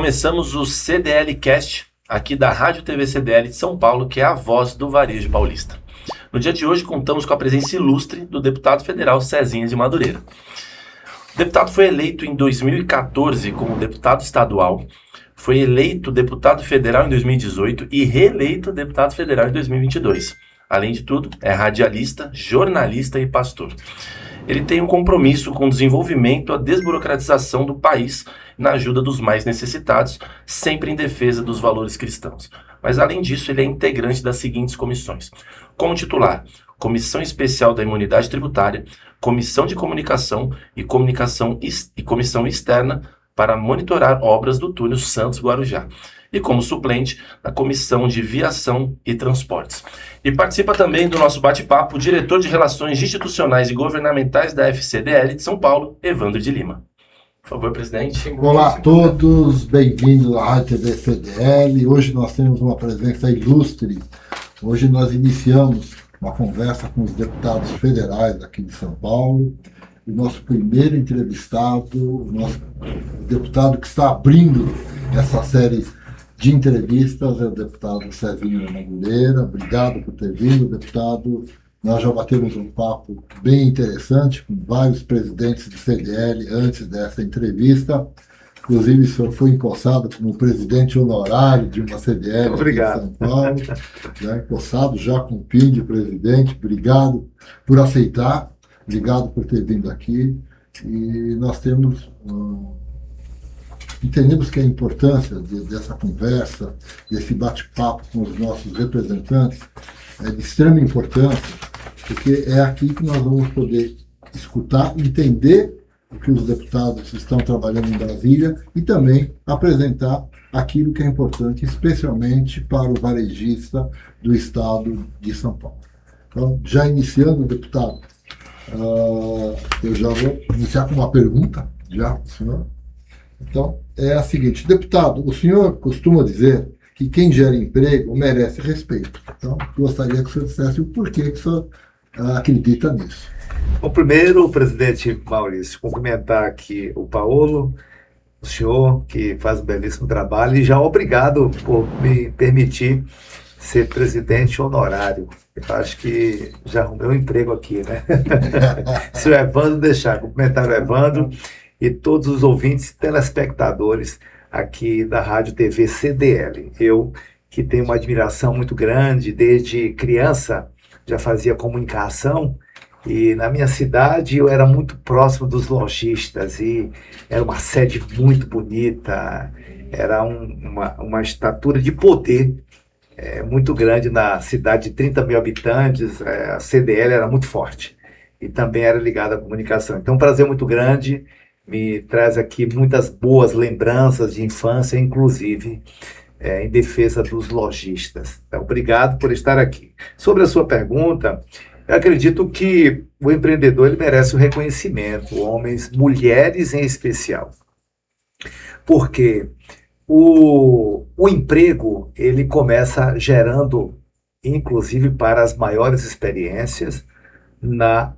começamos o CDL Cast, aqui da Rádio TV CDL de São Paulo, que é a voz do varejo paulista. No dia de hoje, contamos com a presença ilustre do deputado federal Cezinha de Madureira. O deputado foi eleito em 2014 como deputado estadual, foi eleito deputado federal em 2018 e reeleito deputado federal em 2022. Além de tudo, é radialista, jornalista e pastor. Ele tem um compromisso com o desenvolvimento e a desburocratização do país na ajuda dos mais necessitados, sempre em defesa dos valores cristãos. Mas, além disso, ele é integrante das seguintes comissões. Como titular, Comissão Especial da Imunidade Tributária, Comissão de Comunicação e Comissão Externa para monitorar obras do túnel Santos-Guarujá. E como suplente, na Comissão de Viação e Transportes. E participa também do nosso bate-papo o diretor de Relações Institucionais e Governamentais da FCDL de São Paulo, Evandro de Lima. Por favor, presidente. Olá a todos, bem-vindos à Rádio TV CDL. Hoje nós temos uma presença ilustre. Hoje nós iniciamos uma conversa com os deputados federais aqui de São Paulo. O nosso primeiro entrevistado, o nosso deputado que está abrindo essa série de entrevistas, é o deputado Cezinha de Madureira. Obrigado por ter vindo, deputado. Nós já batemos um papo bem interessante com vários presidentes do CDL antes dessa entrevista. Inclusive, o senhor foi empossado como presidente honorário de uma CDL aqui em São Paulo. Já empossado, já com o PIN de presidente. Obrigado por aceitar. Obrigado por ter vindo aqui. E nós entendemos que a importância dessa conversa, desse bate-papo com os nossos representantes, é de extrema importância, porque é aqui que nós vamos poder escutar, entender o que os deputados estão trabalhando em Brasília e também apresentar aquilo que é importante, especialmente para o varejista do estado de São Paulo. Então, já iniciando, deputado, eu já vou iniciar com uma pergunta, já para o senhor. Então, é a seguinte: deputado, o senhor costuma dizer que quem gera emprego merece respeito. Então, gostaria que o senhor dissesse o porquê que o senhor acredita nisso. Bom, primeiro, presidente Maurício, cumprimentar aqui o Paulo, o senhor que faz um belíssimo trabalho, e já obrigado por me permitir ser presidente honorário. Eu acho que já arrumei um emprego aqui, né? Se o Evandro deixar, cumprimentar o Evandro e todos os ouvintes e telespectadores aqui da Rádio TV CDL. Eu, que tenho uma admiração muito grande, desde criança já fazia comunicação, e na minha cidade eu era muito próximo dos lojistas, e era uma sede muito bonita, era uma estatura de poder muito grande na cidade de 30 mil habitantes. A CDL era muito forte e também era ligada à comunicação. Então, um prazer muito grande, me traz aqui muitas boas lembranças de infância, inclusive em defesa dos lojistas. Então, obrigado por estar aqui. Sobre a sua pergunta, eu acredito que o empreendedor ele merece o reconhecimento, homens, mulheres em especial. Porque o emprego ele começa gerando, inclusive para as maiores experiências, nas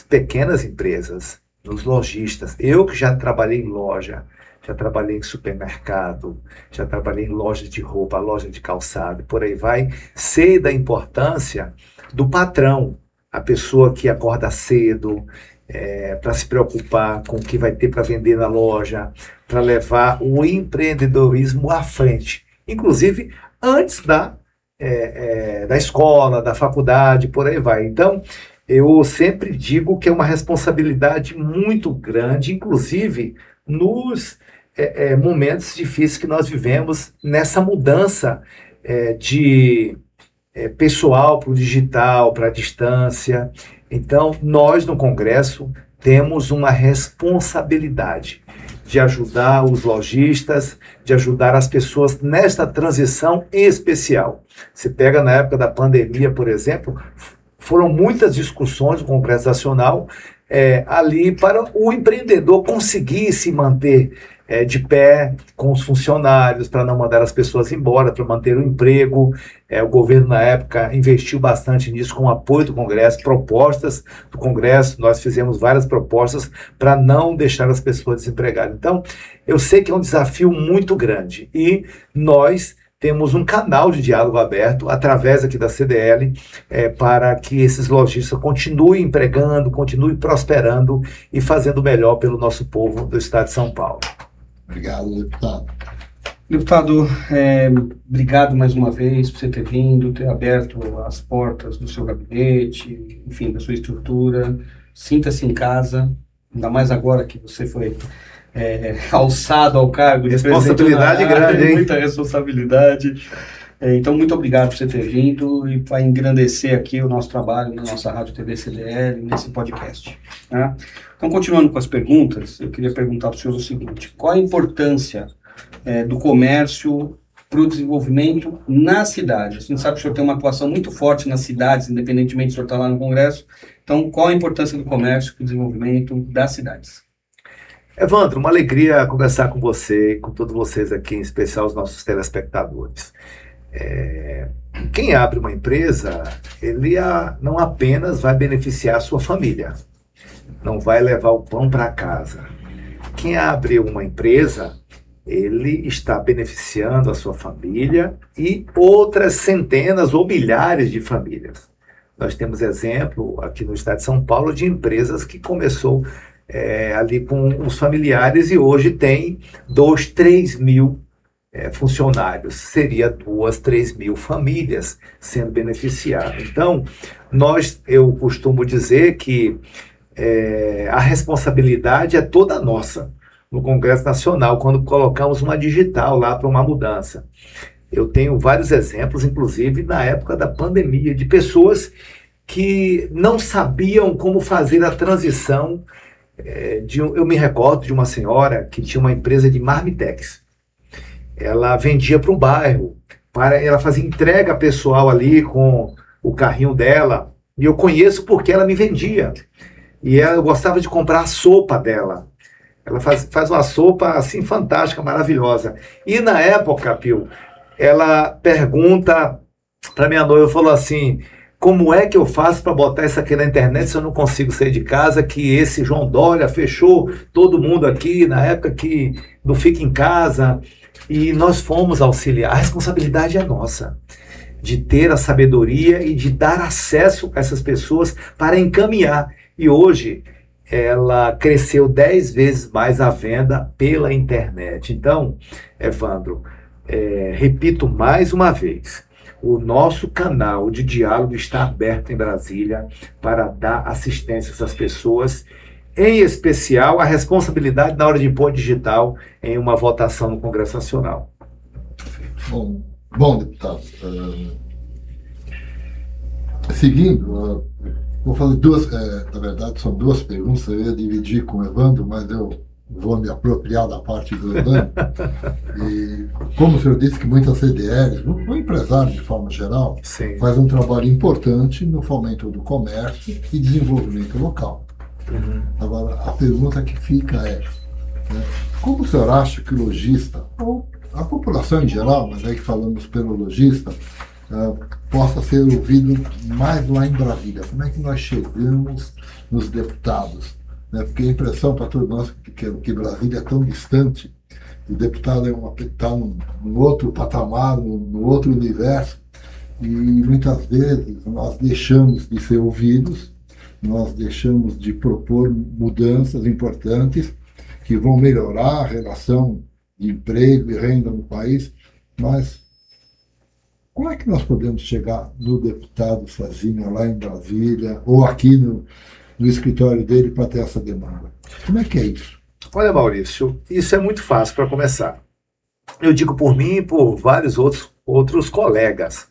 pequenas empresas, nos lojistas. Eu que já trabalhei em loja, já trabalhei em supermercado, já trabalhei em loja de roupa, loja de calçado, por aí vai, sei da importância do patrão, a pessoa que acorda cedo, para se preocupar com o que vai ter para vender na loja, para levar o empreendedorismo à frente, inclusive antes da escola, da faculdade, por aí vai. Então, eu sempre digo que é uma responsabilidade muito grande, inclusive nos momentos difíceis que nós vivemos, nessa mudança de pessoal para o digital, para a distância. Então, nós no Congresso temos uma responsabilidade de ajudar os lojistas, de ajudar as pessoas nesta transição em especial. Você pega na época da pandemia, por exemplo, foram muitas discussões no Congresso Nacional ali para o empreendedor conseguir se manter de pé com os funcionários, para não mandar as pessoas embora, para manter o emprego. O governo, na época, investiu bastante nisso com o apoio do Congresso, propostas do Congresso. Nós fizemos várias propostas para não deixar as pessoas desempregadas. Então, eu sei que é um desafio muito grande e nós temos um canal de diálogo aberto através aqui da CDL para que esses lojistas continuem empregando, continuem prosperando e fazendo melhor pelo nosso povo do estado de São Paulo. Obrigado, deputado. Deputado, obrigado mais uma vez por você ter vindo, ter aberto as portas do seu gabinete, enfim, da sua estrutura. Sinta-se em casa, ainda mais agora que você foi alçado ao cargo de responsabilidade grande, hein? Muita responsabilidade. Então, muito obrigado por você ter vindo e para engrandecer aqui o nosso trabalho na nossa Rádio TV CDL, nesse podcast. Né? Então, continuando com as perguntas, eu queria perguntar para o senhor o seguinte: qual a importância do comércio para o desenvolvimento na cidade? A gente sabe que o senhor tem uma atuação muito forte nas cidades, independentemente do senhor estar lá no Congresso. Então, qual a importância do comércio para o desenvolvimento das cidades? Evandro, uma alegria conversar com você e com todos vocês aqui, em especial os nossos telespectadores. Quem abre uma empresa, ele não apenas vai beneficiar a sua família, não vai levar o pão para casa. Quem abre uma empresa, ele está beneficiando a sua família e outras centenas ou milhares de famílias. Nós temos exemplo aqui no estado de São Paulo de empresas que começou ali com os familiares e hoje tem 2, 3 mil funcionários. Seria 2, 3 mil famílias sendo beneficiadas. Então, eu costumo dizer que a responsabilidade é toda nossa no Congresso Nacional, quando colocamos uma digital lá para uma mudança. Eu tenho vários exemplos, inclusive na época da pandemia, de pessoas que não sabiam como fazer a transição. Eu me recordo de uma senhora que tinha uma empresa de marmitex. Ela vendia para um bairro, ela fazia entrega pessoal ali com o carrinho dela, e eu conheço porque ela me vendia. E eu gostava de comprar a sopa dela. Ela faz uma sopa assim fantástica, maravilhosa. E na época, Pio, ela pergunta para minha noiva, falou assim: como é que eu faço para botar isso aqui na internet se eu não consigo sair de casa, que esse João Dória fechou todo mundo aqui na época que não fica em casa? E nós fomos auxiliar. A responsabilidade é nossa, de ter a sabedoria e de dar acesso a essas pessoas para encaminhar. E hoje ela cresceu 10 vezes mais a venda pela internet. Então, Evandro, repito mais uma vez, o nosso canal de diálogo está aberto em Brasília para dar assistência a essas pessoas, em especial a responsabilidade na hora de pôr digital em uma votação no Congresso Nacional. Bom, deputado, seguindo, vou fazer na verdade são 2 perguntas, eu ia dividir com o Evandro, mas eu vou me apropriar da parte do Evandro. E como o senhor disse que muitas CDLs, o empresário de forma geral, Sim. faz um trabalho importante no fomento do comércio e desenvolvimento local. Uhum. Agora, a pergunta que fica como o senhor acha que o lojista, ou a população em geral, mas aí que falamos pelo lojista, possa ser ouvido mais lá em Brasília? Como é que nós chegamos nos deputados? Porque a impressão para todos nós que Brasília é tão distante, o deputado está num outro patamar, num outro universo, e muitas vezes nós deixamos de ser ouvidos, nós deixamos de propor mudanças importantes que vão melhorar a relação de emprego e renda no país, mas como é que nós podemos chegar no deputado sozinho lá em Brasília, ou aqui no escritório dele para ter essa demanda? Como é que é isso? Olha, Maurício, isso é muito fácil para começar. Eu digo por mim e por vários outros colegas.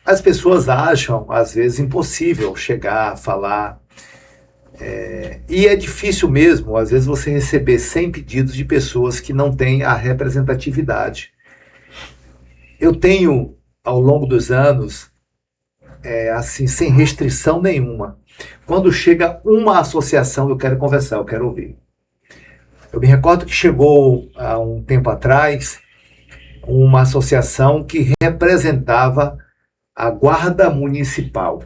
As pessoas acham, às vezes, impossível chegar a falar. E é difícil mesmo, às vezes, você receber 100 pedidos de pessoas que não têm a representatividade. Eu tenho, ao longo dos anos, assim, sem restrição nenhuma. Quando chega uma associação, eu quero conversar, eu quero ouvir. Eu me recordo que chegou há um tempo atrás uma associação que representava a Guarda Municipal.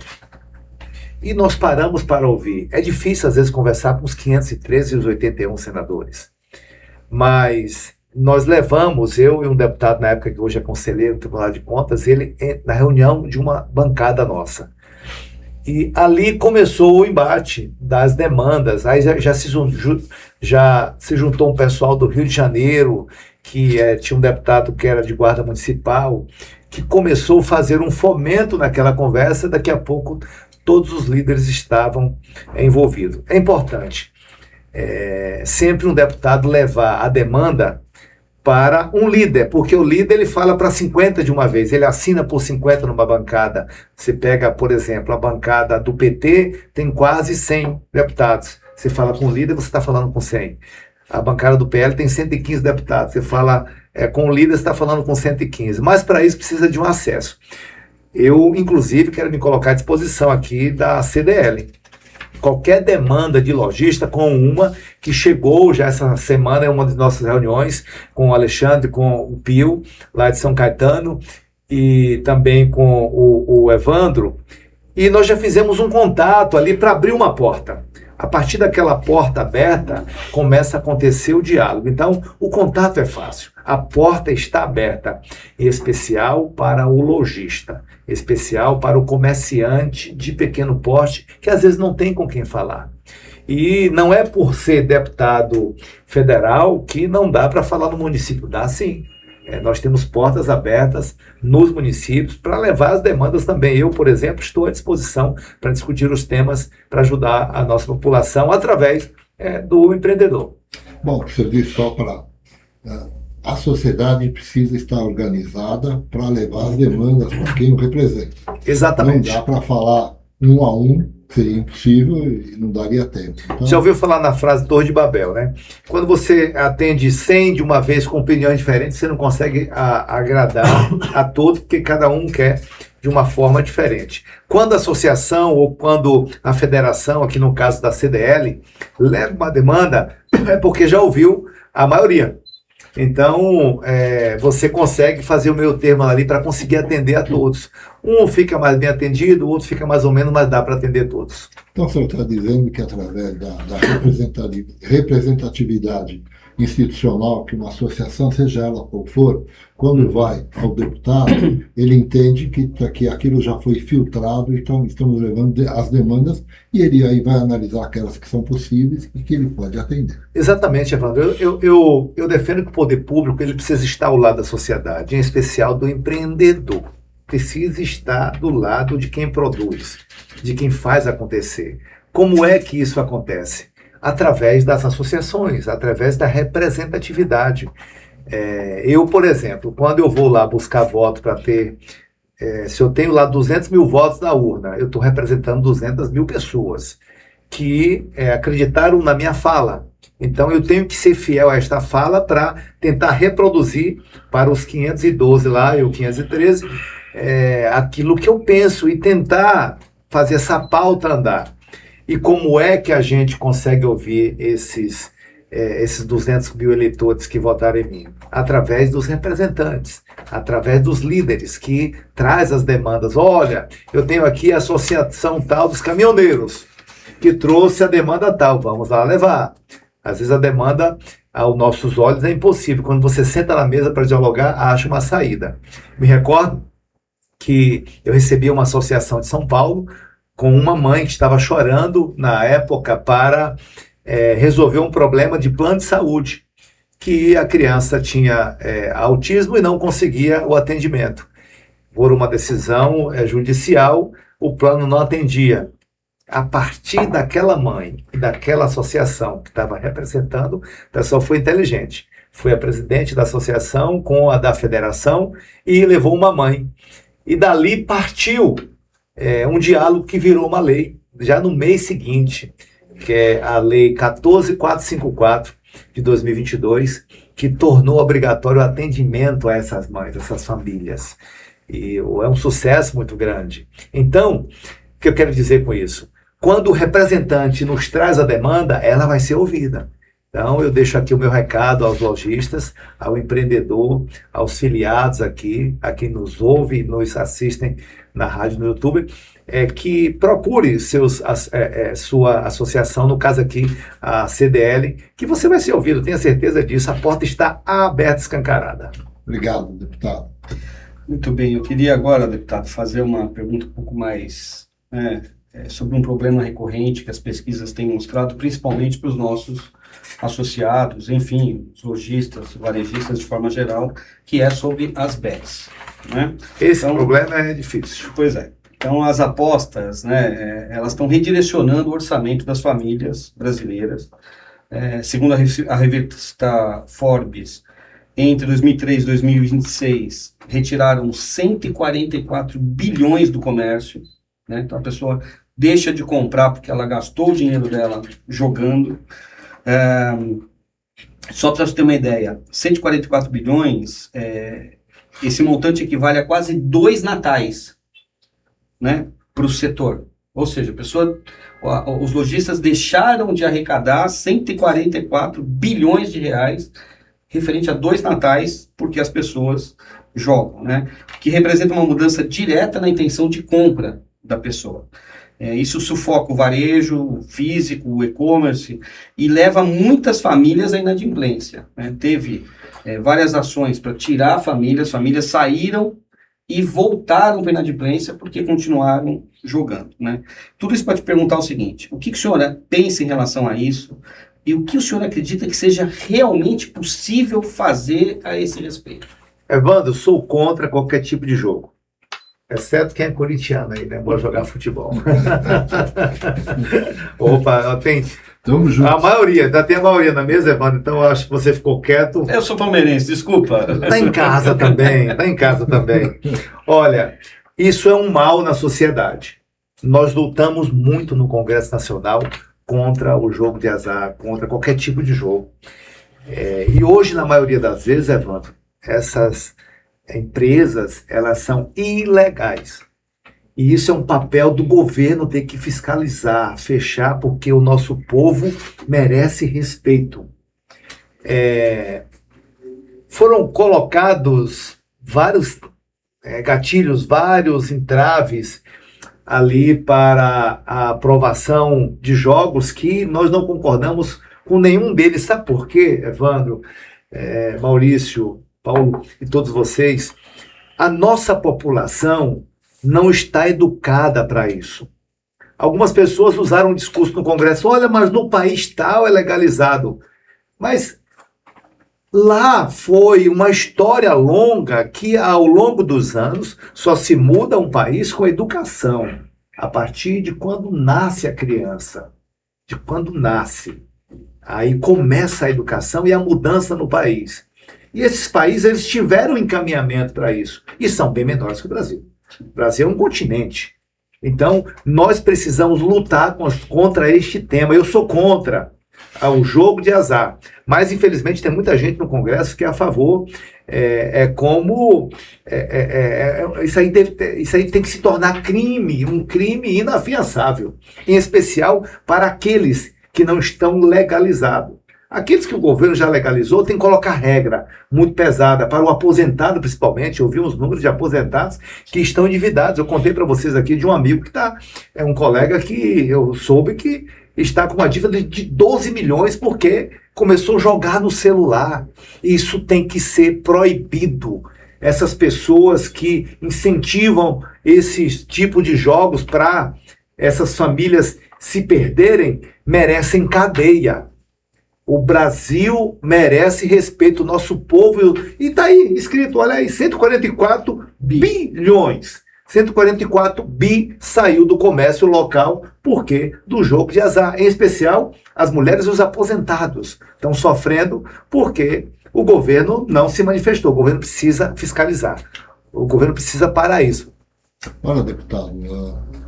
E nós paramos para ouvir. É difícil, às vezes, conversar com os 513 e os 81 senadores. Mas nós levamos, eu e um deputado na época, que hoje é conselheiro do Tribunal de Contas, ele na reunião de uma bancada nossa. E ali começou o embate das demandas. Aí já se juntou um pessoal do Rio de Janeiro, que tinha um deputado que era de guarda municipal, que começou a fazer um fomento naquela conversa. Daqui a pouco todos os líderes estavam envolvidos. É importante sempre um deputado levar a demanda para um líder, porque o líder ele fala para 50 de uma vez, ele assina por 50 numa bancada. Você pega, por exemplo, a bancada do PT, tem quase 100 deputados. Você fala com o líder, você está falando com 100. A bancada do PL tem 115 deputados. Você fala com o líder, você está falando com 115. Mas para isso precisa de um acesso. Eu, inclusive, quero me colocar à disposição aqui da CDL. Qualquer demanda de lojista, com uma que chegou já essa semana em uma das nossas reuniões com o Alexandre, com o Pio, lá de São Caetano, e também com o Evandro, e nós já fizemos um contato ali para abrir uma porta. A partir daquela porta aberta, começa a acontecer o diálogo. Então, o contato é fácil. A porta está aberta, em especial para o lojista, em especial para o comerciante de pequeno porte, que às vezes não tem com quem falar. E não é por ser deputado federal que não dá para falar no município. Dá sim. Nós temos portas abertas nos municípios para levar as demandas também. Eu, por exemplo, estou à disposição para discutir os temas para ajudar a nossa população através do empreendedor. Bom, você disse só para... a sociedade precisa estar organizada para levar as demandas para quem o representa. Exatamente. Não dá para falar um a um, seria impossível e não daria tempo. Então... Já ouviu falar na frase Torre de Babel, né? Quando você atende 100 de uma vez com opiniões diferentes, você não consegue agradar a todos, porque cada um quer de uma forma diferente. Quando a associação ou quando a federação, aqui no caso da CDL, leva uma demanda, é porque já ouviu a maioria. Então, você consegue fazer o meio termo ali para conseguir atender a todos. Um fica mais bem atendido, o outro fica mais ou menos, mas dá para atender todos. Então, o senhor está dizendo que através da representatividade institucional, que uma associação, seja ela qual for, quando vai ao deputado, ele entende que aquilo já foi filtrado, então estamos levando as demandas, e ele aí vai analisar aquelas que são possíveis e que ele pode atender. Exatamente, Evandro. Eu defendo que o poder público ele precisa estar ao lado da sociedade, em especial do empreendedor. Precisa estar do lado de quem produz, de quem faz acontecer. Como é que isso acontece? Através das associações, através da representatividade. Eu, por exemplo, quando eu vou lá buscar voto para ter... se eu tenho lá 200 mil votos na urna, eu estou representando 200 mil pessoas que acreditaram na minha fala. Então, eu tenho que ser fiel a esta fala para tentar reproduzir para os 512 lá, e o 513, aquilo que eu penso e tentar fazer essa pauta andar. E como é que a gente consegue ouvir esses 200 mil eleitores que votaram em mim? Através dos representantes, através dos líderes que traz as demandas. Olha, eu tenho aqui a associação tal dos caminhoneiros, que trouxe a demanda tal, vamos lá levar. Às vezes a demanda, aos nossos olhos, é impossível. Quando você senta na mesa para dialogar, acha uma saída. Me recordo que eu recebi uma associação de São Paulo com uma mãe que estava chorando na época para resolver um problema de plano de saúde, que a criança tinha autismo e não conseguia o atendimento. Por uma decisão judicial, o plano não atendia. A partir daquela mãe e daquela associação que estava representando, o pessoal foi inteligente. Foi a presidente da associação com a da federação e levou uma mãe. E dali partiu um diálogo que virou uma lei, já no mês seguinte, que é a Lei 14.454 de 2022, que tornou obrigatório o atendimento a essas mães, essas famílias. e é um sucesso muito grande. Então, o que eu quero dizer com isso? Quando o representante nos traz a demanda, ela vai ser ouvida. Então, eu deixo aqui o meu recado aos lojistas, ao empreendedor, aos filiados aqui, a quem nos ouve e nos assistem na rádio, no YouTube, que procure sua associação, no caso aqui, a CDL, que você vai ser ouvido, tenha certeza disso, a porta está aberta, escancarada. Obrigado, deputado. Muito bem, eu queria agora, deputado, fazer uma pergunta um pouco mais sobre um problema recorrente que as pesquisas têm mostrado, principalmente para os nossos associados, enfim, os lojistas, varejistas de forma geral, que é sobre as bets. Né? Esse problema é difícil. Pois é. Então, as apostas, né, elas estão redirecionando o orçamento das famílias brasileiras. Segundo a revista Forbes, entre 2003 e 2026, retiraram 144 bilhões do comércio. Né? Então, a pessoa deixa de comprar porque ela gastou o dinheiro dela jogando. Só para você ter uma ideia, 144 bilhões, esse montante equivale a quase 2 natais, né, para o setor. Ou seja, os lojistas deixaram de arrecadar 144 bilhões de reais referente a 2 natais porque as pessoas jogam, né, que representa uma mudança direta na intenção de compra da pessoa. Isso sufoca o varejo físico, o e-commerce, e leva muitas famílias à inadimplência. Né? Teve várias ações para tirar as famílias saíram e voltaram para a inadimplência porque continuaram jogando. Né? Tudo isso para te perguntar o seguinte: o que o senhor pensa em relação a isso e o que o senhor acredita que seja realmente possível fazer a esse respeito? Evandro, eu sou contra qualquer tipo de jogo. Exceto quem é corintiano aí, né? Vou jogar futebol. Opa, tem. Tamo junto. A maioria, ainda tem a maioria na mesa, Evandro, então eu acho que você ficou quieto. Eu sou palmeirense, desculpa. Tá em casa também. Olha, isso é um mal na sociedade. Nós lutamos muito no Congresso Nacional contra o jogo de azar, contra qualquer tipo de jogo. E hoje, na maioria das vezes, Evandro, essas empresas, elas são ilegais. E isso é um papel do governo ter que fiscalizar, fechar, porque o nosso povo merece respeito. Foram colocados vários gatilhos, vários entraves ali para a aprovação de jogos que nós não concordamos com nenhum deles. Sabe por quê, Evandro, Maurício, Paulo e todos vocês? A nossa população não está educada para isso. Algumas pessoas usaram um discurso no Congresso: olha, mas no país tal é legalizado. Mas lá foi uma história longa que, ao longo dos anos, só se muda um país com educação, a partir de quando nasce a criança. De quando nasce. Aí começa a educação e a mudança no país. E esses países, eles tiveram encaminhamento para isso. E são bem menores que o Brasil. O Brasil é um continente. Então, nós precisamos lutar contra este tema. Eu sou contra o jogo de azar. Mas, infelizmente, tem muita gente no Congresso que é a favor. Isso aí tem que se tornar crime, um crime inafiançável. Em especial para aqueles que não estão legalizados. Aqueles que o governo já legalizou tem que colocar regra muito pesada para o aposentado, principalmente. Eu vi os números de aposentados que estão endividados. Eu contei para vocês aqui de um amigo que é um colega que eu soube que está com uma dívida de 12 milhões porque começou a jogar no celular. Isso tem que ser proibido. Essas pessoas que incentivam esse tipo de jogos para essas famílias se perderem merecem cadeia. O Brasil merece respeito, o nosso povo. E está aí escrito, olha aí, 144 bilhões. 144 bi saiu do comércio local, por quê? Do jogo de azar. Em especial, as mulheres e os aposentados estão sofrendo porque o governo não se manifestou. O governo precisa fiscalizar. O governo precisa parar isso. Olha, deputado,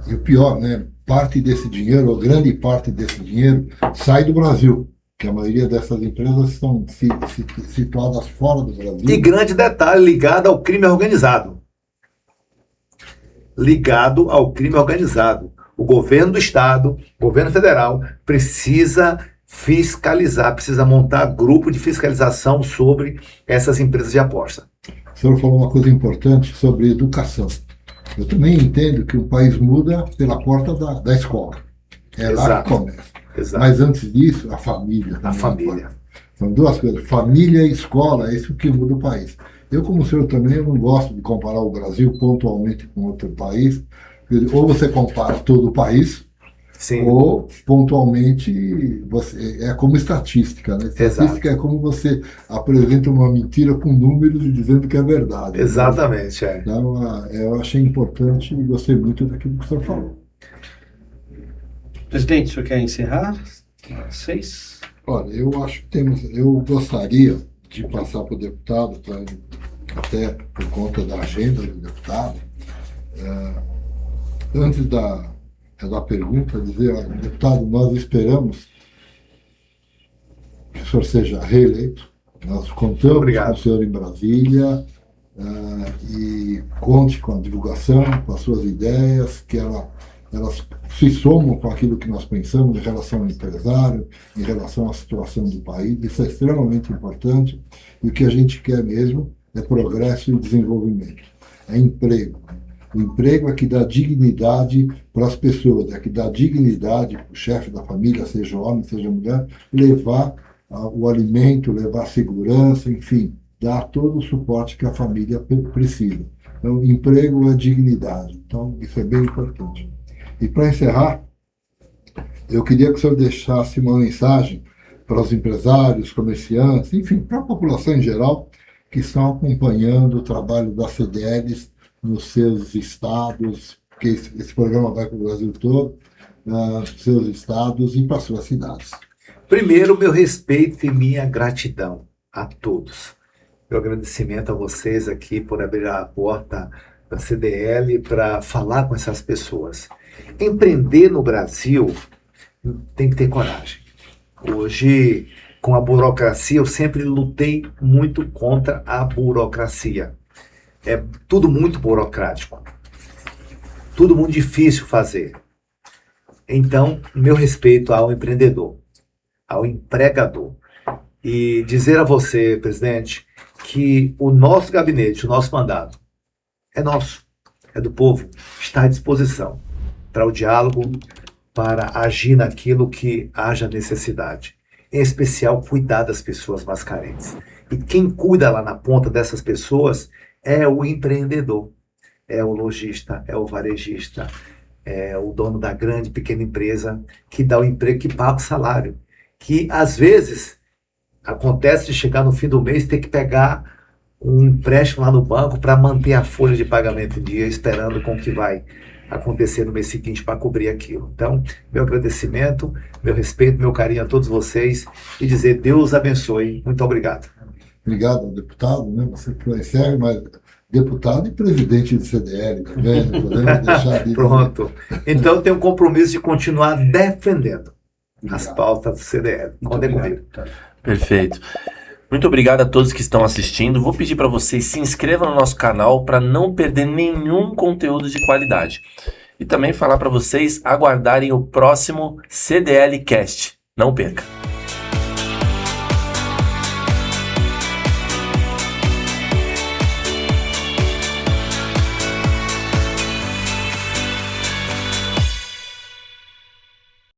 e o pior, né? Parte desse dinheiro, ou grande parte desse dinheiro, sai do Brasil. Que a maioria dessas empresas estão situadas fora do Brasil. E grande detalhe, ligado ao crime organizado. ligado ao crime organizado. O governo do estado, o governo federal, precisa fiscalizar, precisa montar grupo de fiscalização sobre essas empresas de aposta. O senhor falou uma coisa importante sobre educação. Eu também entendo que o país muda pela porta da escola. É lá Exato. que começa. Exato. Mas antes disso, a família. A família. São duas coisas. Família e escola, é isso que muda o país. Eu, como o senhor também, eu não gosto de comparar o Brasil pontualmente com outro país. Ou você compara todo o país, Sim. ou pontualmente é como estatística, né? Estatística é como você apresenta uma mentira com números e dizendo que é verdade. Exatamente, né? Então, eu achei importante e gostei muito daquilo que o senhor falou. Presidente, o senhor quer encerrar? 6? Olha, eu acho que eu gostaria de passar para o deputado, até por conta da agenda do deputado, antes da pergunta, dizer, olha, deputado, nós esperamos que o senhor seja reeleito, nós contamos com o senhor em Brasília, e conte com a divulgação, com as suas ideias, que elas se somam com aquilo que nós pensamos em relação ao empresário, em relação à situação do país. Isso é extremamente importante, e o que a gente quer mesmo é progresso e desenvolvimento, é emprego. O emprego é que dá dignidade para as pessoas, é que dá dignidade para o chefe da família, seja homem, seja mulher, levar o alimento, levar segurança, enfim, dar todo o suporte que a família precisa. Então, emprego é dignidade. Então, isso é bem importante. E para encerrar, eu queria que o senhor deixasse uma mensagem para os empresários, comerciantes, enfim, para a população em geral, que estão acompanhando o trabalho das CDLs nos seus estados, porque esse programa vai para o Brasil todo, nos seus estados e para as suas cidades. Primeiro, meu respeito e minha gratidão a todos. Meu agradecimento a vocês aqui por abrir a porta da CDL para falar com essas pessoas. Empreender no Brasil tem que ter coragem. Hoje, com a burocracia, eu sempre lutei muito contra a burocracia. É tudo muito burocrático. Tudo muito difícil fazer. Então, meu respeito ao empreendedor, ao empregador. E dizer a você, presidente, que o nosso gabinete, o nosso mandato, é nosso, é do povo, está à disposição para o diálogo, para agir naquilo que haja necessidade. Em especial, cuidar das pessoas mais carentes. E quem cuida lá na ponta dessas pessoas é o empreendedor, é o lojista, é o varejista, é o dono da grande, pequena empresa, que dá o emprego, que paga o salário. Que, às vezes, acontece de chegar no fim do mês e ter que pegar um empréstimo lá no banco para manter a folha de pagamento em dia, esperando com o que vai acontecer no mês seguinte para cobrir aquilo. Então, meu agradecimento, meu respeito, meu carinho a todos vocês e dizer Deus abençoe. Muito obrigado. Obrigado, deputado, né? Você foi sério, mas deputado e presidente do CDL também, não podemos deixar de... Pronto. Então, eu tenho um compromisso de continuar defendendo as pautas do CDL. Contem comigo. Perfeito. Muito obrigado a todos que estão assistindo. Vou pedir para vocês se inscrevam no nosso canal para não perder nenhum conteúdo de qualidade. E também falar para vocês aguardarem o próximo CDL Cast. Não perca.